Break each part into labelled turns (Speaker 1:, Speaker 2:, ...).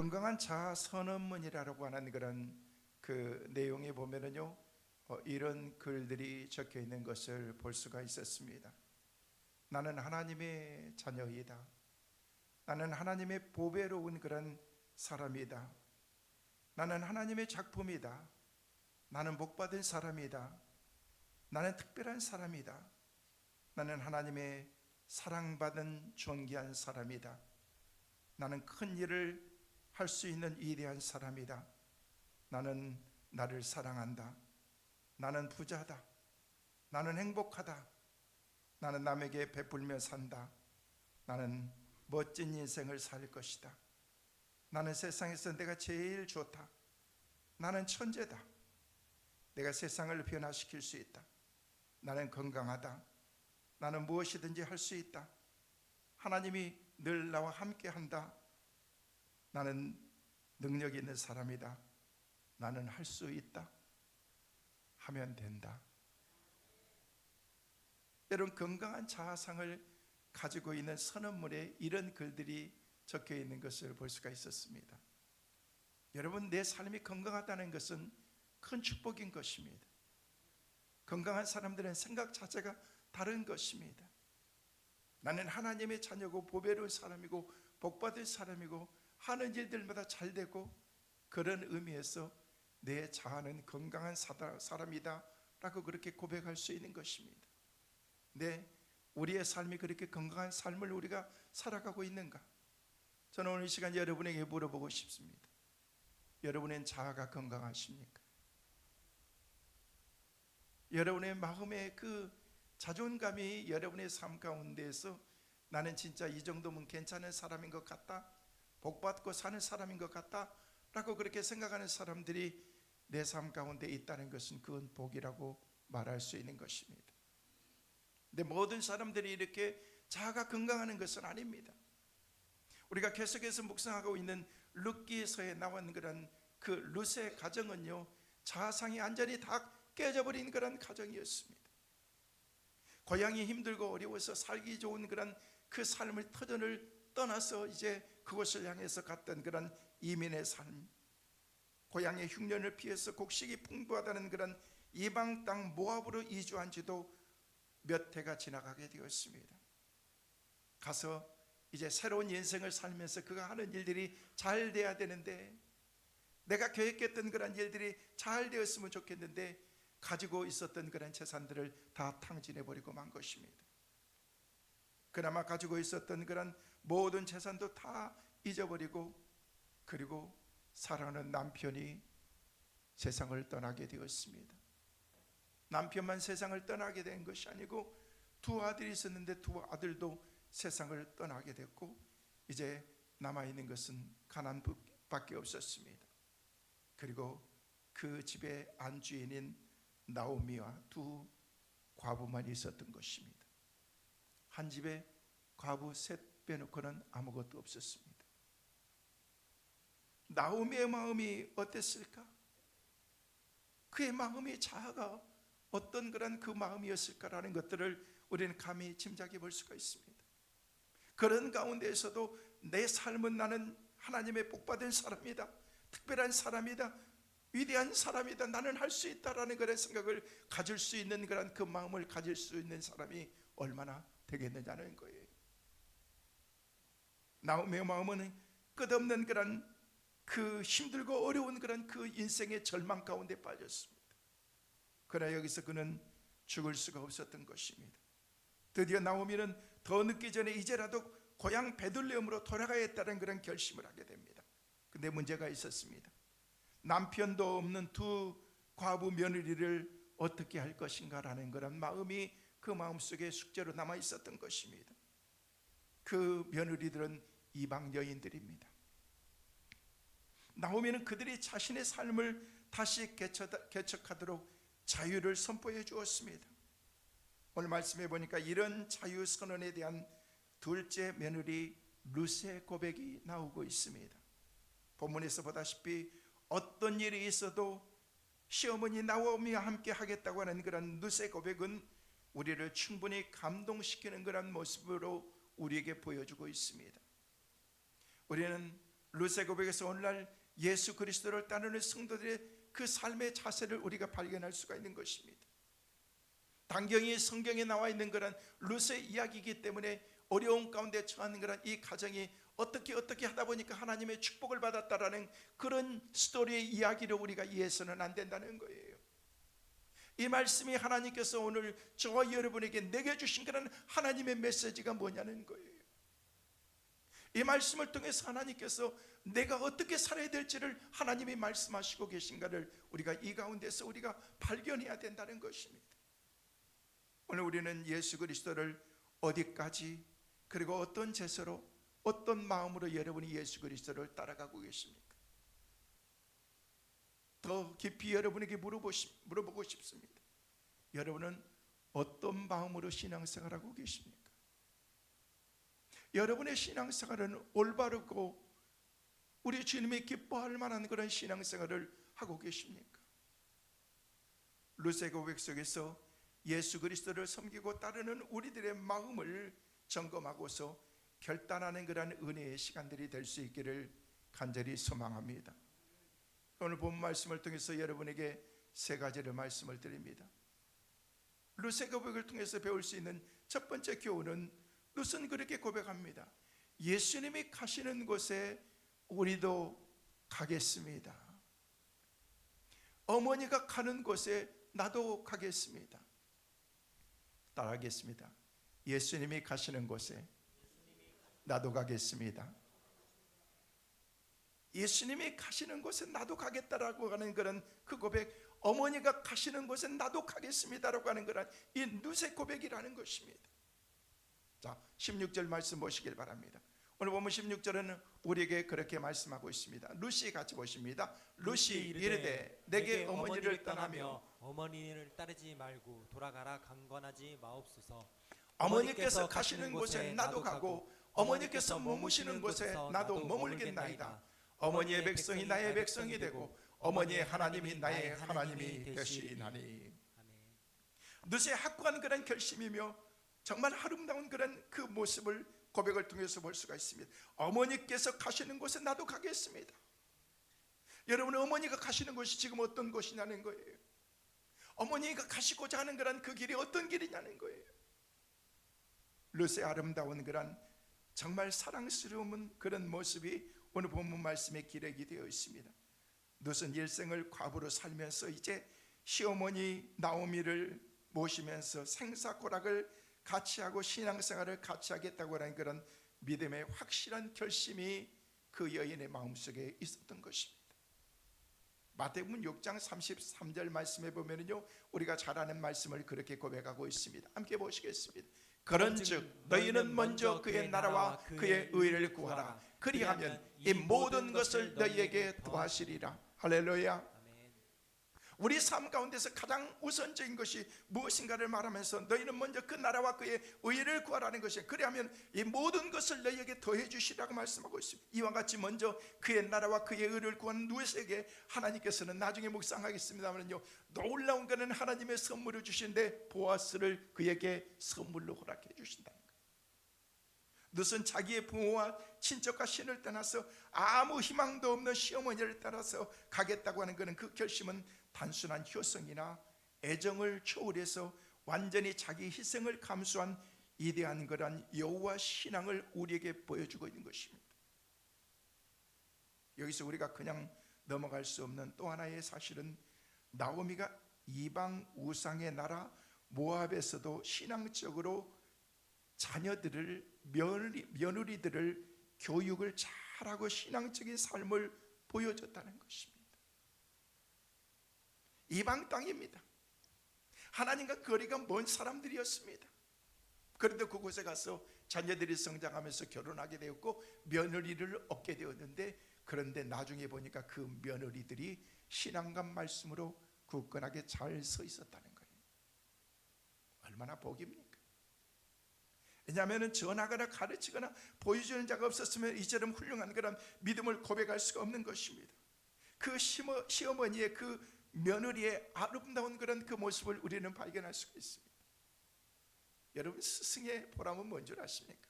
Speaker 1: 건강한 자아 선언문이라고 하는 그런 그 내용에 보면은요, 이런 글들이 적혀 있는 것을 볼 수가 있었습니다. 나는 하나님의 자녀이다. 나는 하나님의 보배로운 그런 사람이다. 나는 하나님의 작품이다. 나는 복받은 사람이다. 나는 특별한 사람이다. 나는 하나님의 사랑받은 존귀한 사람이다. 나는 큰 일을 할 수 있는 위대한 사람이다. 나는 나를 사랑한다. 나는 부자다. 나는 행복하다. 나는 남에게 베풀며 산다. 나는 멋진 인생을 살 것이다. 나는 세상에서 내가 제일 좋다. 나는 천재다. 내가 세상을 변화시킬 수 있다. 나는 건강하다. 나는 무엇이든지 할 수 있다. 하나님이 늘 나와 함께 한다. 나는 능력 있는 사람이다. 나는 할 수 있다. 하면 된다. 여러분, 건강한 자아상을 가지고 있는 선언문에 이런 글들이 적혀 있는 것을 볼 수가 있었습니다. 여러분, 내 삶이 건강하다는 것은 큰 축복인 것입니다. 건강한 사람들은 생각 자체가 다른 것입니다. 나는 하나님의 자녀고 보배로운 사람이고 복받을 사람이고 하는 일들마다 잘 되고, 그런 의미에서 내 자아는 건강한 사람이다 라고 그렇게 고백할 수 있는 것입니다. 네, 우리의 삶이 그렇게 건강한 삶을 우리가 살아가고 있는가? 저는 오늘 이 시간 여러분에게 물어보고 싶습니다. 여러분의 자아가 건강하십니까? 여러분의 마음의 그 자존감이 여러분의 삶 가운데에서 나는 진짜 이 정도면 괜찮은 사람인 것 같다, 복받고 사는 사람인 것 같다 라고 그렇게 생각하는 사람들이 내 삶 가운데 있다는 것은 그건 복이라고 말할 수 있는 것입니다. 근데 모든 사람들이 이렇게 자아가 건강하는 것은 아닙니다. 우리가 계속해서 묵상하고 있는 룻기서에 나온 그런 그 룻의 가정은요, 자아상이 완전히 다 깨져버린 그런 가정이었습니다. 고향이 힘들고 어려워서 살기 좋은 그런 그 삶을 터전을 떠나서 이제 그곳을 향해서 갔던 그런 이민의 삶, 고향의 흉년을 피해서 곡식이 풍부하다는 그런 이방 땅 모압으로 이주한 지도 몇 해가 지나가게 되었습니다. 가서 이제 새로운 인생을 살면서 그가 하는 일들이 잘 돼야 되는데, 내가 계획했던 그런 일들이 잘 되었으면 좋겠는데, 가지고 있었던 그런 재산들을 다 탕진해버리고 만 것입니다. 그나마 가지고 있었던 그런 모든 재산도 다 잊어버리고, 그리고 사랑하는 남편이 세상을 떠나게 되었습니다. 남편만 세상을 떠나게 된 것이 아니고 두 아들이 있었는데 두 아들도 세상을 떠나게 됐고, 이제 남아있는 것은 가난밖에 없었습니다. 그리고 그 집의 안주인인 나오미와 두 과부만 있었던 것입니다. 한 집에 과부 셋 빼놓고는 아무것도 없었습니다. 나오미의 마음이 어땠을까? 그의 마음이 자아가 어떤 그런 그 마음이었을까라는 것들을 우리는 감히 짐작해 볼 수가 있습니다. 그런 가운데에서도 내 삶은 나는 하나님의 복받은 사람이다, 특별한 사람이다, 위대한 사람이다, 나는 할 수 있다라는 그런 생각을 가질 수 있는 그런 그 마음을 가질 수 있는 사람이 얼마나 되겠느냐는 거예요. 나오미의 마음은 끝없는 그런 그 힘들고 어려운 그런 그 인생의 절망 가운데 빠졌습니다. 그러나 여기서 그는 죽을 수가 없었던 것입니다. 드디어 나오미는 더 늦기 전에 이제라도 고향 베들레헴으로 돌아가야겠다는 그런 결심을 하게 됩니다. 근데 문제가 있었습니다. 남편도 없는 두 과부 며느리를 어떻게 할 것인가라는 그런 마음이 그 마음속에 숙제로 남아 있었던 것입니다. 그 며느리들은 이방 여인들입니다. 나오미는 그들이 자신의 삶을 다시 개척하도록 자유를 선포해 주었습니다. 오늘 말씀해 보니까 이런 자유 선언에 대한 둘째 며느리 룻의 고백이 나오고 있습니다. 본문에서 보다시피 어떤 일이 있어도 시어머니 나오미와 함께 하겠다고 하는 그런 룻의 고백은 우리를 충분히 감동시키는 그런 모습으로 우리에게 보여주고 있습니다. 우리는 룻의 고백에서 오늘날 예수 그리스도를 따르는 성도들의 그 삶의 자세를 우리가 발견할 수가 있는 것입니다. 당경이 성경에 나와 있는 그런 룻의 이야기이기 때문에 어려운 가운데 처한 그런 이 가정이 어떻게 하다 보니까 하나님의 축복을 받았다라는 그런 스토리의 이야기를 우리가 이해해서는 안 된다는 거예요. 이 말씀이 하나님께서 오늘 저와 여러분에게 내게 주신 그런 하나님의 메시지가 뭐냐는 거예요. 이 말씀을 통해서 하나님께서 내가 어떻게 살아야 될지를 하나님이 말씀하시고 계신가를 우리가 이 가운데서 우리가 발견해야 된다는 것입니다. 오늘 우리는 예수 그리스도를 어디까지, 그리고 어떤 제서로, 어떤 마음으로 여러분이 예수 그리스도를 따라가고 계십니까? 더 깊이 여러분에게 물어보고 싶습니다. 여러분은 어떤 마음으로 신앙생활하고 계십니까? 여러분의 신앙생활은 올바르고 우리 주님이 기뻐할 만한 그런 신앙생활을 하고 계십니까? 룻의 고백 속에서 예수 그리스도를 섬기고 따르는 우리들의 마음을 점검하고서 결단하는 그런 은혜의 시간들이 될 수 있기를 간절히 소망합니다. 오늘 본 말씀을 통해서 여러분에게 세 가지를 말씀을 드립니다. 룻의 고백을 통해서 배울 수 있는 첫 번째 교훈은, 룻은 그렇게 고백합니다. 예수님이 가시는 곳에 우리도 가겠습니다. 어머니가 가는 곳에 나도 가겠습니다. 따라하겠습니다. 예수님이 가시는 곳에 나도 가겠습니다. 예수님이 가시는 곳에 나도 가겠다라고 하는 그런 그 고백, 어머니가 가시는 곳에 나도 가겠습니다라고 하는 그런 이 룻의 고백이라는 것입니다. 자, 16절 말씀 보시길 바랍니다. 오늘 보면 16절에는 우리에게 그렇게 말씀하고 있습니다. 룻이 같이 보십니다. 룻이 이르되 내게 어머니를 떠나며
Speaker 2: 어머니를 따르지 말고 돌아가라 강권하지 마옵소서.
Speaker 1: 어머니께서 가시는 곳에 나도 가고 어머니께서 머무시는 곳에 나도 머물겠나이다. 어머니의 백성이 나의 백성이 되고 어머니의 하나님이 나의 하나님이 되시리나니. 룻의 확고한 그런 결심이며 정말 아름다운 그런 그 모습을 고백을 통해서 볼 수가 있습니다. 어머니께서 가시는 곳에 나도 가겠습니다. 여러분, 어머니가 가시는 곳이 지금 어떤 곳이냐는 거예요. 어머니가 가시고자 하는 그런 그 길이 어떤 길이냐는 거예요. 룻의 아름다운 그런 정말 사랑스러운 그런 모습이 오늘 본문 말씀에 기록이 되어 있습니다. 룻은 일생을 과부로 살면서 이제 시어머니 나오미를 모시면서 생사고락을 같이 하고 신앙생활을 같이 하겠다고 하는 그런 믿음의 확실한 결심이 그 여인의 마음속에 있었던 것입니다. 마태복음 6장 33절 말씀에 보면요, 우리가 잘 아는 말씀을 그렇게 고백하고 있습니다. 함께 보시겠습니다. 그런즉 너희는 먼저 그의 나라와 그의 의를 구하라. 그리하면 이 모든 것을 너희에게 더하시리라. 할렐루야. 우리 삶 가운데서 가장 우선적인 것이 무엇인가를 말하면서 너희는 먼저 그 나라와 그의 의를 구하라는 것이에요. 그리하면 이 모든 것을 너희에게 더해 주시라고 말씀하고 있습니다. 이와 같이 먼저 그의 나라와 그의 의를 구하는 룻에게 하나님께서는 나중에 묵상하겠습니다만요, 놀라운 것은 하나님의 선물을 주신데 보아스를 그에게 선물로 허락해 주신다는 거예요. 룻은 자기의 부모와 친척과 신을 떠나서 아무 희망도 없는 시어머니를 따라서 가겠다고 하는 것은, 그 결심은 단순한 효성이나 애정을 초월해서 완전히 자기 희생을 감수한 위대한 그런 여호와 신앙을 우리에게 보여주고 있는 것입니다. 여기서 우리가 그냥 넘어갈 수 없는 또 하나의 사실은, 나오미가 이방 우상의 나라 모압에서도 신앙적으로 자녀들을, 며느리들을 교육을 잘하고 신앙적인 삶을 보여줬다는 것입니다. 이방 땅입니다. 하나님과 거리가 먼 사람들이었습니다. 그런데 그곳에 가서 자녀들이 성장하면서 결혼하게 되었고 며느리를 얻게 되었는데, 그런데 나중에 보니까 그 며느리들이 신앙과 말씀으로 굳건하게 잘 서 있었다는 거예요. 얼마나 복입니까? 왜냐하면 전하거나 가르치거나 보여주는 자가 없었으면 이처럼 훌륭한 그런 믿음을 고백할 수가 없는 것입니다. 그 시어머니의 그 며느리의 아름다운 그런 그 모습을 우리는 발견할 수가 있습니다. 여러분, 스승의 보람은 뭔 줄 아십니까?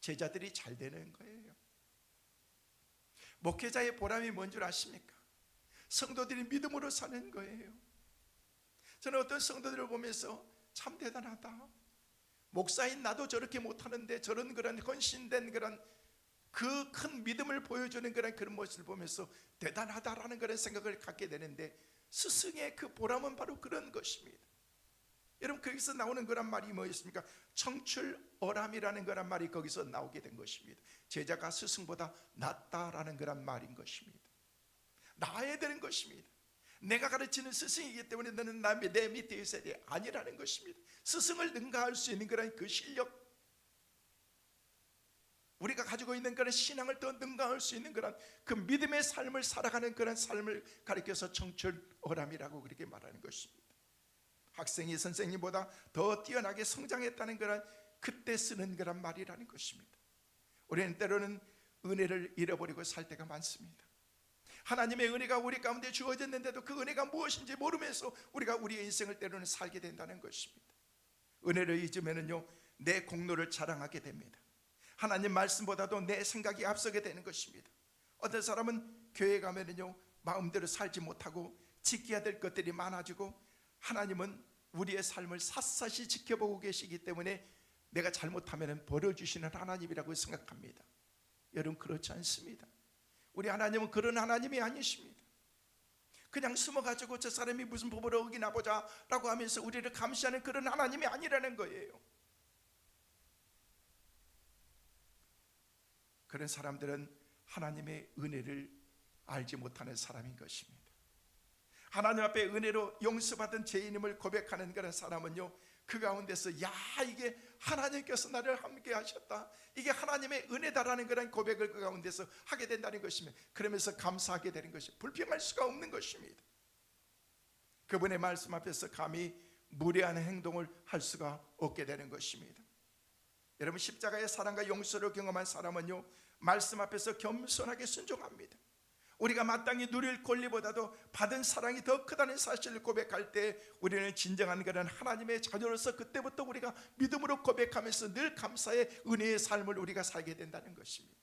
Speaker 1: 제자들이 잘 되는 거예요. 목회자의 보람이 뭔 줄 아십니까? 성도들이 믿음으로 사는 거예요. 저는 어떤 성도들을 보면서 참 대단하다, 목사인 나도 저렇게 못하는데 저런 그런 헌신된 그런 그 큰 믿음을 보여주는 그런 모습을 보면서 대단하다라는 그런 생각을 갖게 되는데, 스승의 그 보람은 바로 그런 것입니다. 여러분, 거기서 나오는 그런 말이 뭐였습니까? 청출어람이라는 그런 말이 거기서 나오게 된 것입니다. 제자가 스승보다 낫다라는 그런 말인 것입니다. 나아야 되는 것입니다. 내가 가르치는 스승이기 때문에 너는 내 밑에 있어야 돼, 아니라는 것입니다. 스승을 능가할 수 있는 그런 그 실력, 우리가 가지고 있는 그런 신앙을 더 능가할 수 있는 그런 그 믿음의 삶을 살아가는 그런 삶을 가리켜서 청출어람이라고 그렇게 말하는 것입니다. 학생이 선생님보다 더 뛰어나게 성장했다는 그런, 그때 쓰는 그런 말이라는 것입니다. 우리는 때로는 은혜를 잃어버리고 살 때가 많습니다. 하나님의 은혜가 우리 가운데 주어졌는데도 그 은혜가 무엇인지 모르면서 우리가 우리의 인생을 때로는 살게 된다는 것입니다. 은혜를 잊으면요, 내 공로를 자랑하게 됩니다. 하나님 말씀보다도 내 생각이 앞서게 되는 것입니다. 어떤 사람은 교회 가면요, 마음대로 살지 못하고 지켜야 될 것들이 많아지고, 하나님은 우리의 삶을 샅샅이 지켜보고 계시기 때문에 내가 잘못하면 벌어주시는 하나님이라고 생각합니다. 여러분, 그렇지 않습니다. 우리 하나님은 그런 하나님이 아니십니다. 그냥 숨어가지고 저 사람이 무슨 법을 어기나 보자 라고 하면서 우리를 감시하는 그런 하나님이 아니라는 거예요. 그런 사람들은 하나님의 은혜를 알지 못하는 사람인 것입니다. 하나님 앞에 은혜로 용서받은 죄인임을 고백하는 그런 사람은요, 그 가운데서 야, 이게 하나님께서 나를 함께 하셨다, 이게 하나님의 은혜다라는 그런 고백을 그 가운데서 하게 된다는 것입니다. 그러면서 감사하게 되는 것이 불평할 수가 없는 것입니다. 그분의 말씀 앞에서 감히 무례한 행동을 할 수가 없게 되는 것입니다. 여러분, 십자가의 사랑과 용서를 경험한 사람은요, 말씀 앞에서 겸손하게 순종합니다. 우리가 마땅히 누릴 권리보다도 받은 사랑이 더 크다는 사실을 고백할 때 우리는 진정한 그런 하나님의 자녀로서 그때부터 우리가 믿음으로 고백하면서 늘 감사의 은혜의 삶을 우리가 살게 된다는 것입니다.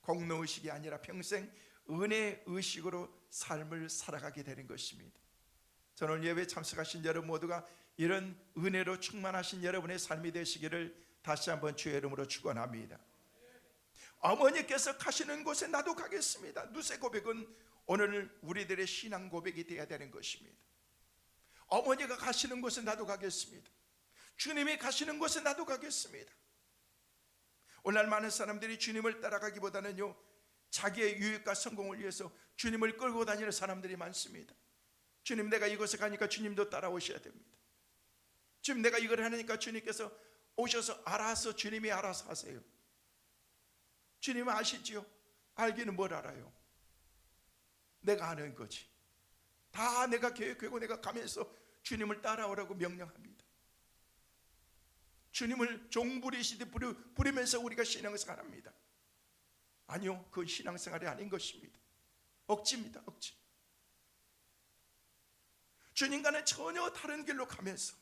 Speaker 1: 공로의식이 아니라 평생 은혜의식으로 삶을 살아가게 되는 것입니다. 저는 오늘 예배에 참석하신 여러분 모두가 이런 은혜로 충만하신 여러분의 삶이 되시기를 다시 한번 주의 이름으로 축원합니다. 어머니께서 가시는 곳에 나도 가겠습니다. 누세 고백은 오늘 우리들의 신앙 고백이 되어야 되는 것입니다. 어머니가 가시는 곳에 나도 가겠습니다. 주님이 가시는 곳에 나도 가겠습니다. 오늘날 많은 사람들이 주님을 따라가기보다는요, 자기의 유익과 성공을 위해서 주님을 끌고 다니는 사람들이 많습니다. 주님, 내가 이곳에 가니까 주님도 따라오셔야 됩니다. 주님, 내가 이걸 하니까 주님께서 오셔서 알아서, 주님이 알아서 하세요. 주님은 아시지요? 알기는 뭘 알아요? 내가 아는 거지. 다 내가 계획하고 내가 가면서 주님을 따라오라고 명령합니다. 주님을 종부리시듯 부리면서 우리가 신앙생활합니다. 아니요, 그 신앙생활이 아닌 것입니다. 억지입니다, 억지. 주님과는 전혀 다른 길로 가면서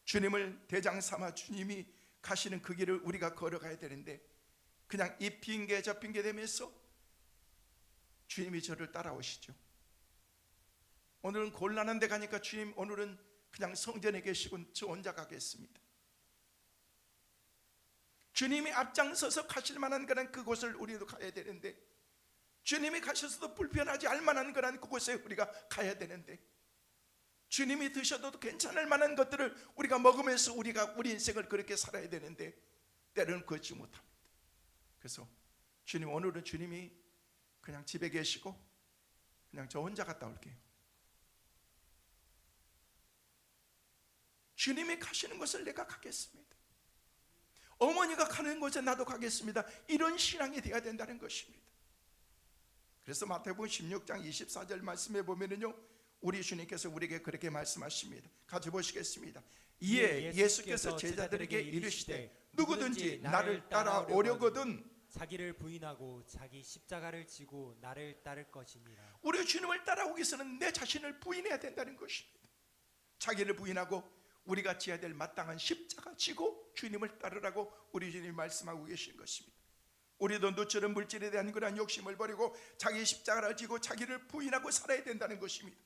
Speaker 1: 주님을 대장 삼아 주님이 가시는 그 길을 우리가 걸어가야 되는데, 그냥 이 핑계 저 핑계 대면서 주님이 저를 따라오시죠. 오늘은 곤란한 데 가니까 주님, 오늘은 그냥 성전에 계시고 저 혼자 가겠습니다. 주님이 앞장서서 가실 만한 그런 그곳을 우리도 가야 되는데, 주님이 가셔서도 불편하지 않을 만한 그런 그곳에 우리가 가야 되는데, 주님이 드셔도 괜찮을 만한 것들을 우리가 먹으면서 우리가 우리 인생을 그렇게 살아야 되는데 때로는 그렇지 못합니다. 그래서 주님, 오늘은 주님이 그냥 집에 계시고 그냥 저 혼자 갔다 올게요. 주님이 가시는 곳을 내가 가겠습니다. 어머니가 가는 곳에 나도 가겠습니다. 이런 신앙이 되어야 된다는 것입니다. 그래서 마태복음 16장 24절 말씀에 보면은요, 우리 주님께서 우리에게 그렇게 말씀하십니다. 같이 보시겠습니다. 이에 예수께서 제자들에게 이르시되 누구든지 나를 따라오려거든
Speaker 2: 자기를 부인하고 자기 십자가를 지고 나를 따를 것이니라.
Speaker 1: 우리 주님을 따라오기 위해서는 내 자신을 부인해야 된다는 것입니다. 자기를 부인하고 우리가 지어야 될 마땅한 십자가 지고 주님을 따르라고 우리 주님이 말씀하고 계신 것입니다. 우리도 너처럼 물질에 대한 그러한 욕심을 버리고 자기 십자가를 지고 자기를 부인하고 살아야 된다는 것입니다.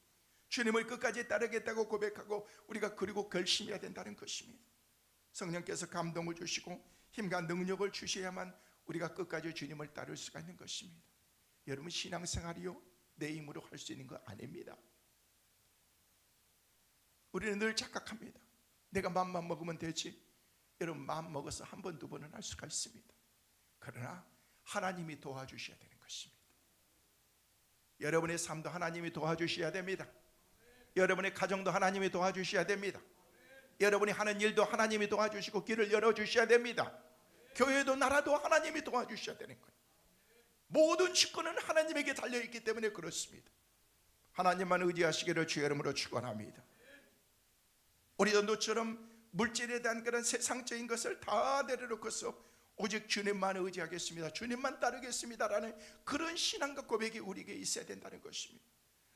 Speaker 1: 주님을 끝까지 따르겠다고 고백하고 우리가 그리고 결심해야 된다는 것입니다. 성령께서 감동을 주시고 힘과 능력을 주셔야만 우리가 끝까지 주님을 따를 수가 있는 것입니다. 여러분, 신앙생활이요 내 힘으로 할 수 있는 거 아닙니다. 우리는 늘 착각합니다. 내가 마음만 먹으면 되지. 여러분, 마음 먹어서 한 번, 두 번은 할 수가 있습니다. 그러나 하나님이 도와주셔야 되는 것입니다. 여러분의 삶도 하나님이 도와주셔야 됩니다. 여러분의 가정도 하나님이 도와주셔야 됩니다. 여러분이 하는 일도 하나님이 도와주시고 길을 열어주셔야 됩니다. 교회도 나라도 하나님이 도와주셔야 되는 거예요. 모든 주권은 하나님에게 달려있기 때문에 그렇습니다. 하나님만 의지하시기를 주의 이름으로 축원합니다. 우리도 너처럼 물질에 대한 그런 세상적인 것을 다 내려놓고서 오직 주님만 의지하겠습니다, 주님만 따르겠습니다라는 그런 신앙과 고백이 우리에게 있어야 된다는 것입니다.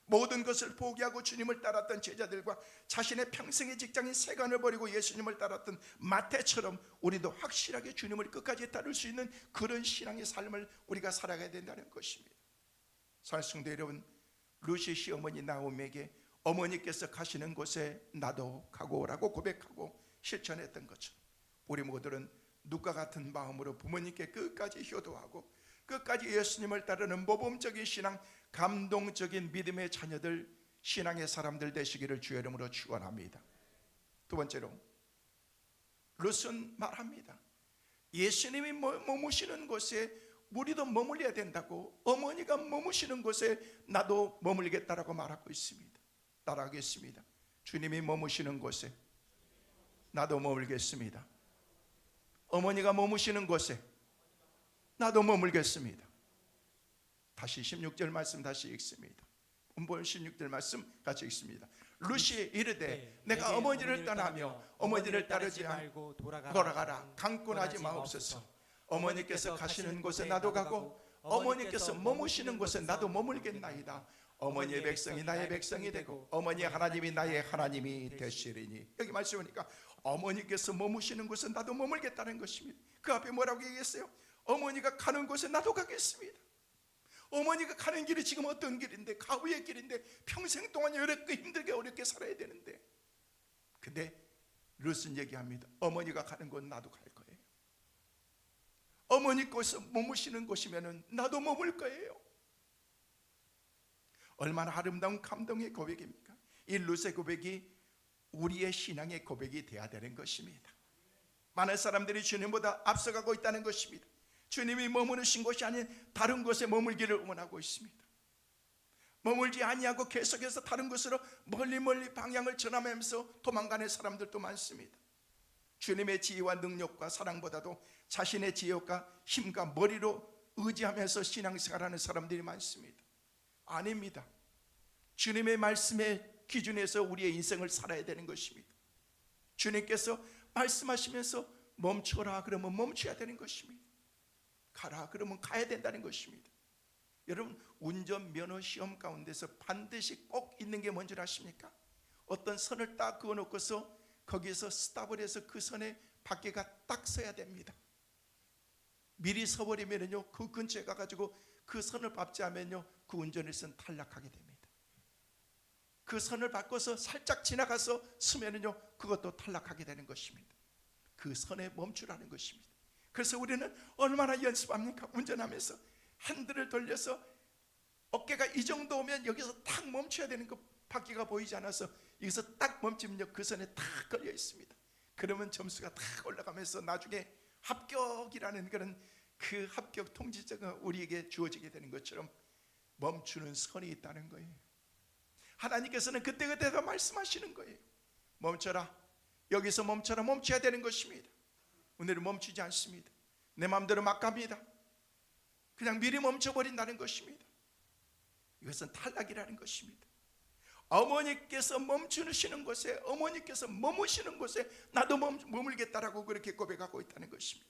Speaker 1: 모든 것을 포기하고 주님을 따랐던 제자들과 자신의 평생의 직장인 세간을 버리고 예수님을 따랐던 마태처럼 우리도 확실하게 주님을 끝까지 따를 수 있는 그런 신앙의 삶을 우리가 살아가야 된다는 것입니다. 사랑성도 여러분, 루시 시어머니 나오미에게 어머니께서 가시는 곳에 나도 가고라고 고백하고 실천했던 것처럼 우리 모두는 누가 같은 마음으로 부모님께 끝까지 효도하고 끝까지 예수님을 따르는 모범적인 신앙, 감동적인 믿음의 자녀들, 신앙의 사람들 되시기를 주의 이름으로 축원합니다. 두 번째로 룻은 말합니다. 예수님이 머무시는 곳에 우리도 머물러야 된다고, 어머니가 머무시는 곳에 나도 머물겠다라고 말하고 있습니다. 따라하겠습니다. 주님이 머무시는 곳에 나도 머물겠습니다. 어머니가 머무시는 곳에 나도 머물겠습니다. 다시 16절 말씀 다시 읽습니다. 본문 16절 말씀 같이 읽습니다. 룻이 이르되 내가 어머니를 떠나며 어머니를 따르지 말고 돌아가라. 강권하지 마옵소서. 어머니께서 가시는 곳에 나도 가고 어머니께서 머무시는 곳에 나도 머물겠나이다. 어머니의 백성이 나의 백성이 되고 어머니의 하나님이 나의 하나님이 되시리니. 여기 말씀 보니까 어머니께서 머무시는 곳에 나도 머물겠다는 것입니다. 그 앞에 뭐라고 얘기했어요? 어머니가 가는 곳에 나도 가겠습니다. 어머니가 가는 길이 지금 어떤 길인데, 가후의 길인데, 평생 동안 어렵게 힘들게 어렵게 살아야 되는데, 근데 룻은 얘기합니다. 어머니가 가는 곳 나도 갈 거예요. 어머니 곳에 머무시는 곳이면 나도 머물 거예요. 얼마나 아름다운 감동의 고백입니까? 이 룻의 고백이 우리의 신앙의 고백이 되어야 되는 것입니다. 많은 사람들이 주님보다 앞서가고 있다는 것입니다. 주님이 머무르신 곳이 아닌 다른 곳에 머물기를 원하고 있습니다. 머물지 아니하고 계속해서 다른 곳으로 멀리 방향을 전하면서 도망가는 사람들도 많습니다. 주님의 지혜와 능력과 사랑보다도 자신의 지혜와 힘과 머리로 의지하면서 신앙생활하는 사람들이 많습니다. 아닙니다. 주님의 말씀의 기준에서 우리의 인생을 살아야 되는 것입니다. 주님께서 말씀하시면서 멈춰라 그러면 멈춰야 되는 것입니다. 가라 그러면 가야 된다는 것입니다. 여러분, 운전면허 시험 가운데서 반드시 꼭 있는 게 뭔지 아십니까? 어떤 선을 딱 그어놓고서 거기서 스탑을 해서 그 선에 바퀴가 딱 서야 됩니다. 미리 서버리면요, 그 근처에 가가지고 그 선을 밟지 않으면요, 그 운전에서는 탈락하게 됩니다. 그 선을 바꿔서 살짝 지나가서 서면은요, 그것도 탈락하게 되는 것입니다. 그 선에 멈추라는 것입니다. 그래서 우리는 얼마나 연습합니까? 운전하면서 핸들을 돌려서 어깨가 이 정도 오면 여기서 딱 멈춰야 되는 거, 바퀴가 보이지 않아서 여기서 딱 멈추면 그 선에 딱 걸려 있습니다. 그러면 점수가 딱 올라가면서 나중에 합격이라는 그런 그 합격 통지자가 우리에게 주어지게 되는 것처럼 멈추는 선이 있다는 거예요. 하나님께서는 그때그때 말씀하시는 거예요. 멈춰라, 여기서 멈춰라, 멈춰야 되는 것입니다. 오늘은 멈추지 않습니다. 내 마음대로 막 갑니다. 그냥 미리 멈춰버린다는 것입니다. 이것은 탈락이라는 것입니다. 어머니께서 멈추시는 곳에, 어머니께서 머무시는 곳에 나도 머물겠다라고 그렇게 고백하고 있다는 것입니다.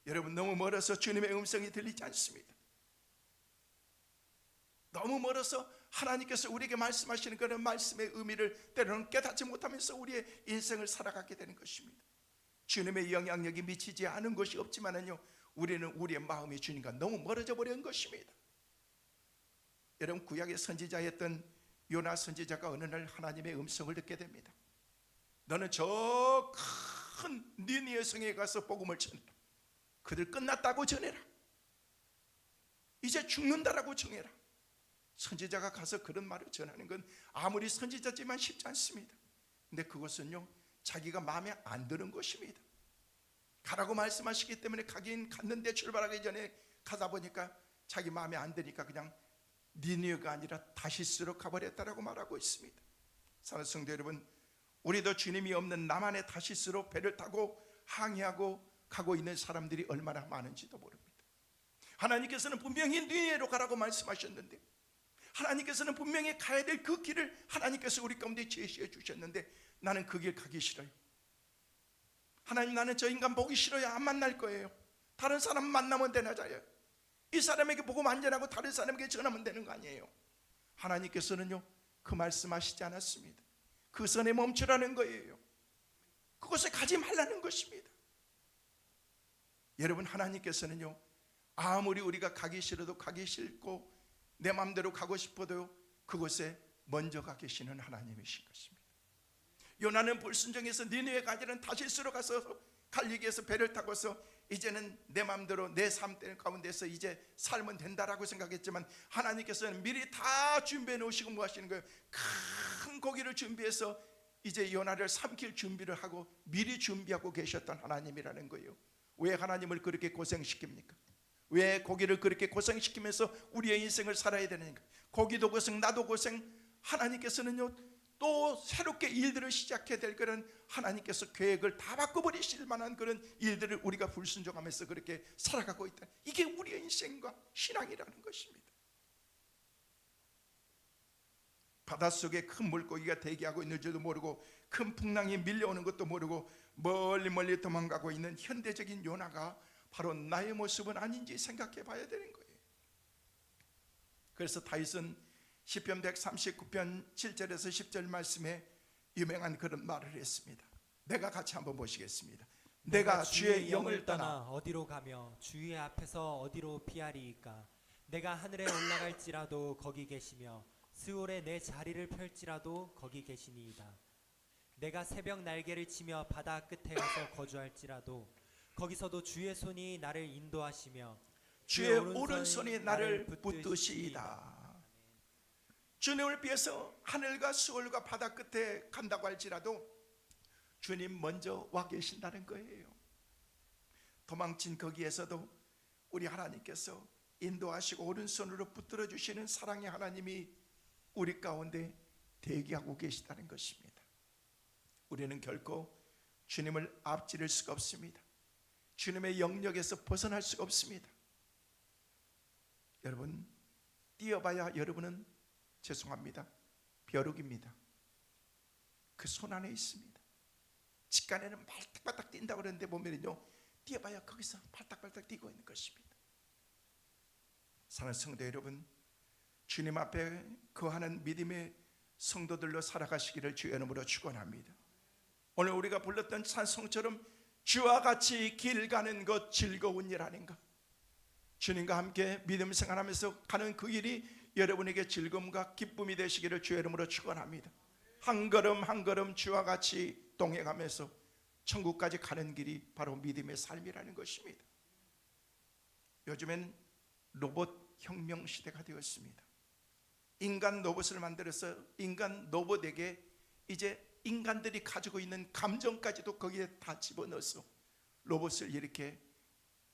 Speaker 1: 여러분, 너무 멀어서 주님의 음성이 들리지 않습니다. 너무 멀어서 하나님께서 우리에게 말씀하시는 그런 말씀의 의미를 때로는 깨닫지 못하면서 우리의 인생을 살아가게 되는 것입니다. 주님의 영향력이 미치지 않은 것이 없지만은요, 우리는 우리의 마음이 주님과 너무 멀어져 버린 것입니다. 여러분, 구약의 선지자였던 요나 선지자가 어느 날 하나님의 음성을 듣게 됩니다. 너는 저 큰 니느웨 성에 가서 복음을 전해라. 그들 끝났다고 전해라. 이제 죽는다라고 정해라. 선지자가 가서 그런 말을 전하는 건 아무리 선지자지만 쉽지 않습니다. 근데 그것은요, 자기가 마음에 안 드는 것입니다. 가라고 말씀하시기 때문에 가긴 갔는데 출발하기 전에 가다 보니까 자기 마음에 안 드니까 그냥 니느웨가 아니라 다시스로 가버렸다라고 말하고 있습니다. 사랑하는 성도 여러분, 우리도 주님이 없는 남한의 다시스로 배를 타고 항해하고 가고 있는 사람들이 얼마나 많은지도 모릅니다. 하나님께서는 분명히 니느웨로 가라고 말씀하셨는데, 하나님께서는 분명히 가야 될 그 길을 하나님께서 우리 가운데 제시해 주셨는데, 나는 그 길 가기 싫어요. 하나님, 나는 저 인간 보기 싫어요. 안 만날 거예요. 다른 사람 만나면 되나자요. 이 사람에게 복음 안 전하고 다른 사람에게 전하면 되는 거 아니에요. 하나님께서는요, 그 말씀하시지 않았습니다. 그 선에 멈추라는 거예요. 그곳에 가지 말라는 것입니다. 여러분, 하나님께서는요, 아무리 우리가 가기 싫어도 가기 싫고 내 마음대로 가고 싶어도 그곳에 먼저 가 계시는 하나님이신 것입니다. 요나는 불순종해서 니느웨가 아니라 다시스로 가서 갈리기 위해서 배를 타고서 이제는 내 마음대로 내 삶 가운데서 이제 살면 된다라고 생각했지만, 하나님께서는 미리 다 준비해 놓으시고 뭐 하시는 거예요? 큰 고기를 준비해서 이제 요나를 삼킬 준비를 하고 미리 준비하고 계셨던 하나님이라는 거예요. 왜 하나님을 그렇게 고생시킵니까? 왜 고기를 그렇게 고생시키면서 우리의 인생을 살아야 되는가? 고기도 고생, 나도 고생. 하나님께서는요, 또 새롭게 일들을 시작해야 될 그런, 하나님께서 계획을 다 바꿔버리실 만한 그런 일들을 우리가 불순종하면서 그렇게 살아가고 있다. 이게 우리의 인생과 신앙이라는 것입니다. 바닷속에 큰 물고기가 대기하고 있는 줄도 모르고 큰 풍랑이 밀려오는 것도 모르고 멀리 멀리 도망가고 있는 현대적인 요나가 바로 나의 모습은 아닌지 생각해 봐야 되는 거예요. 그래서 다윗은 시편 139편 7절에서 10절 말씀에 유명한 그런 말을 했습니다. 내가 같이 한번 보시겠습니다. 내가 주의 영을 떠나
Speaker 2: 어디로 가며 주의 앞에서 어디로 피하리이까? 내가 하늘에 올라갈지라도 거기 계시며 스올에 내 자리를 펼지라도 거기 계시니이다. 내가 새벽 날개를 치며 바다 끝에 가서 거주할지라도 거기서도 주의 손이 나를 인도하시며
Speaker 1: 주의 오른손이 나를 붙드시이다. 주님을 위해서 하늘과 수월과 바다 끝에 간다고 할지라도 주님 먼저 와 계신다는 거예요. 도망친 거기에서도 우리 하나님께서 인도하시고 오른손으로 붙들어 주시는 사랑의 하나님이 우리 가운데 대기하고 계시다는 것입니다. 우리는 결코 주님을 앞지를 수가 없습니다. 주님의 영역에서 벗어날 수가 없습니다. 여러분, 뛰어봐야 여러분은 죄송합니다, 벼룩입니다. 그 손 안에 있습니다. 직간에는 발딱발딱 뛴다고 그러는데 보면요, 뛰어봐야 거기서 발딱발딱 뛰고 있는 것입니다. 사랑하는 성도 여러분, 주님 앞에 거하는 믿음의 성도들로 살아가시기를 주의 이름으로 축원합니다. 오늘 우리가 불렀던 찬송처럼 주와 같이 길 가는 것 즐거운 일 아닌가? 주님과 함께 믿음 생활하면서 가는 그 길이 여러분에게 즐거움과 기쁨이 되시기를 주의 이름으로 축원합니다. 한 걸음 한 걸음 주와 같이 동행하면서 천국까지 가는 길이 바로 믿음의 삶이라는 것입니다. 요즘엔 로봇 혁명 시대가 되었습니다. 인간 로봇을 만들어서 인간 로봇에게 이제 인간들이 가지고 있는 감정까지도 거기에 다 집어넣어서 로봇을 이렇게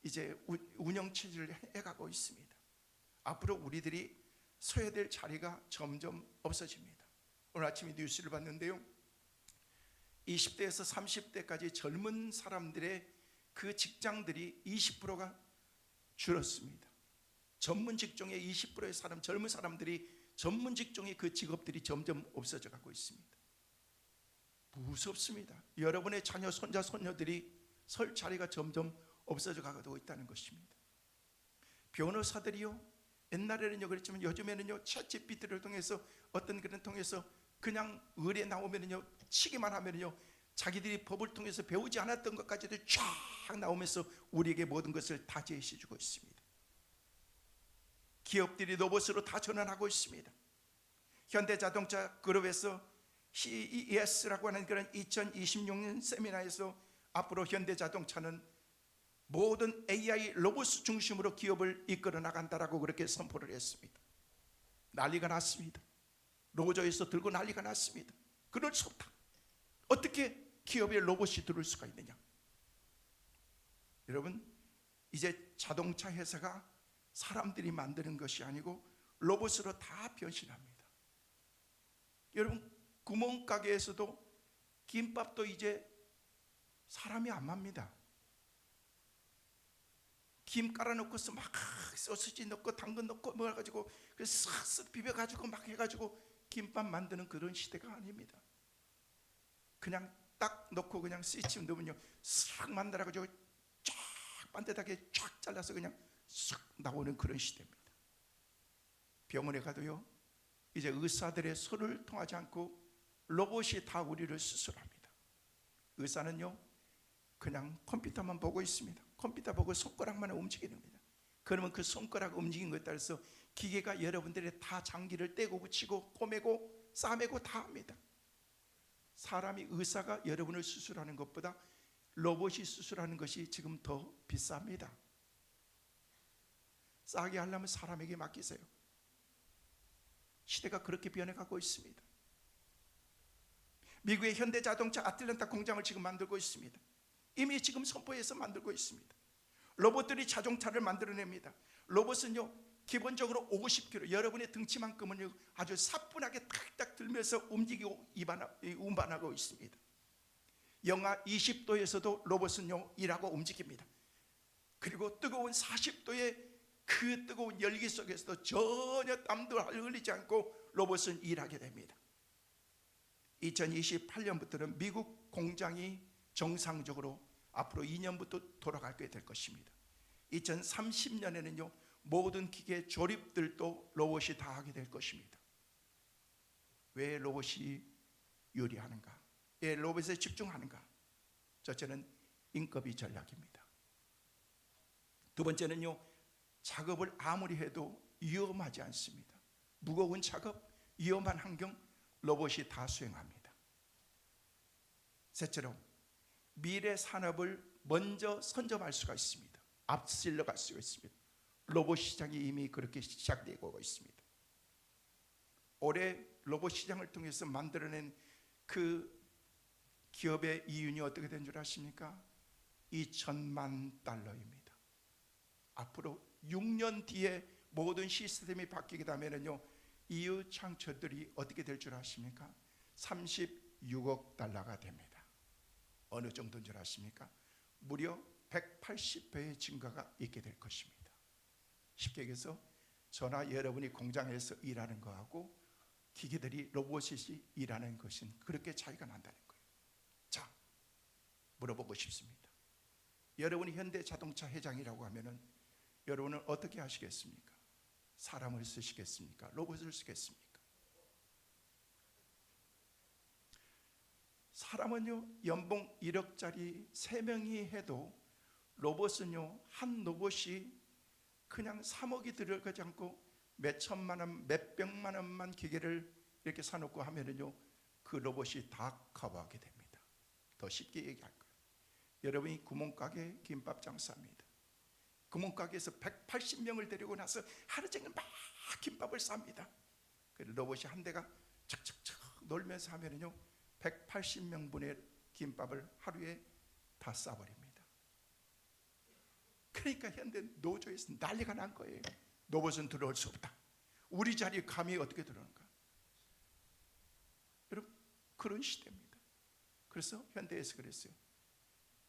Speaker 1: 이제 운영체제를 해가고 있습니다. 앞으로 우리들이 서야 될 자리가 점점 없어집니다. 오늘 아침에 뉴스를 봤는데요, 20대에서 30대까지 젊은 사람들의 그 직장들이 20%가 줄었습니다. 전문 직종의 20%의 젊은 사람들이 전문 직종의 그 직업들이 점점 없어져 가고 있습니다. 무섭습니다. 여러분의 자녀, 손자, 손녀들이 설 자리가 점점 없어져 가고 있다는 것입니다. 변호사들이요, 옛날에는요 그랬지만 요즘에는요 챗GPT를 통해서 어떤 그런 통해서 그냥 의뢰 나오면은요 치기만 하면은요 자기들이 법을 통해서 배우지 않았던 것까지도 쫙 나오면서 우리에게 모든 것을 다 제시해 주고 있습니다. 기업들이 로봇으로 다 전환하고 있습니다. 현대자동차 그룹에서 CES라고 하는 그런 2026년 세미나에서 앞으로 현대자동차는 모든 AI 로봇 중심으로 기업을 이끌어 나간다라고 그렇게 선포를 했습니다. 난리가 났습니다. 로저에서 들고 난리가 났습니다. 그럴 수 없다. 어떻게 기업에 로봇이 들어올 수가 있느냐? 여러분, 이제 자동차 회사가 사람들이 만드는 것이 아니고 로봇으로 다 변신합니다. 여러분, 구멍가게에서도 김밥도 이제 사람이 안 맙니다. 김 깔아놓고서 막 소시지 넣고 당근 넣고 뭐 해가지고 쓱쓱 비벼가지고 막 해가지고 김밥 만드는 그런 시대가 아닙니다. 그냥 딱 넣고 그냥 스위치 넣으면요 싹 만들어가지고 쫙 반듯하게 쫙 잘라서 그냥 싹 나오는 그런 시대입니다. 병원에 가도요 이제 의사들의 손을 통하지 않고 로봇이 다 우리를 수술합니다. 의사는요 그냥 컴퓨터만 보고 있습니다. 컴퓨터 보고 손가락만 움직이는 겁니다. 그러면 그 손가락 움직인 것에 따라서 기계가 여러분들의 다 장기를 떼고 붙이고 꼬매고 싸매고 다 합니다. 사람이 의사가 여러분을 수술하는 것보다 로봇이 수술하는 것이 지금 더 비쌉니다. 싸게 하려면 사람에게 맡기세요. 시대가 그렇게 변해가고 있습니다. 미국의 현대자동차 아틀란타 공장을 지금 만들고 있습니다. 이미 지금 선포해서 만들고 있습니다. 로봇들이 자동차를 만들어냅니다. 로봇은요 기본적으로 50kg, 여러분의 등치만큼은 아주 사뿐하게 탁탁 들면서 움직이고 운반하고 있습니다. 영하 20도에서도 로봇은요 일하고 움직입니다. 그리고 뜨거운 40도의 그 뜨거운 열기 속에서도 전혀 땀도 흘리지 않고 로봇은 일하게 됩니다. 2028년부터는 미국 공장이 정상적으로 앞으로 2년부터 돌아가게 될 것입니다. 2030년에는요 모든 기계 조립들도 로봇이 다 하게 될 것입니다. 왜 로봇이 유리하는가? 왜 로봇에 집중하는가? 첫째는 인건비 전략입니다. 두 번째는요 작업을 아무리 해도 위험하지 않습니다. 무거운 작업, 위험한 환경 로봇이 다 수행합니다. 셋째로 미래 산업을 먼저 선점할 수가 있습니다. 앞질러 갈 수가 있습니다. 로봇 시장이 이미 그렇게 시작되고 있습니다. 올해 로봇 시장을 통해서 만들어낸 그 기업의 이윤이 어떻게 된 줄 아십니까? 2천만 달러입니다. 앞으로 6년 뒤에 모든 시스템이 바뀌게 되면요 이유 창출들이 어떻게 될 줄 아십니까? 36억 달러가 됩니다. 어느 정도인 줄 아십니까? 무려 180배의 증가가 있게 될 것입니다. 쉽게 얘기해서 저나 여러분이 공장에서 일하는 거하고 기계들이 로봇이 일하는 것은 그렇게 차이가 난다는 거예요. 자, 물어보고 싶습니다. 여러분이 현대자동차 회장이라고 하면은 여러분은 어떻게 하시겠습니까? 사람을 쓰시겠습니까? 로봇을 쓰겠습니까? 사람은요 연봉 1억짜리 3명이 해도 로봇은요 한 로봇이 그냥 3억이 들어가지 않고 몇 천만 원, 몇 백만 원만 기계를 이렇게 사놓고 하면은요 그 로봇이 다 커버하게 됩니다. 더 쉽게 얘기할 거예요. 여러분이 구멍가게 김밥 장사합니다. 구멍가게에서 180명을 데리고 나서 하루 종일 막 김밥을 쌉니다. 그 로봇이 한 대가 착착착 놀면서 하면은요 180명분의 김밥을 하루에 다 싸버립니다. 그러니까 현대 노조에서 난리가 난 거예요. 로봇은 들어올 수 없다. 우리 자리에 감히 어떻게 들어오는가? 여러분 그런 시대입니다. 그래서 현대에서 그랬어요.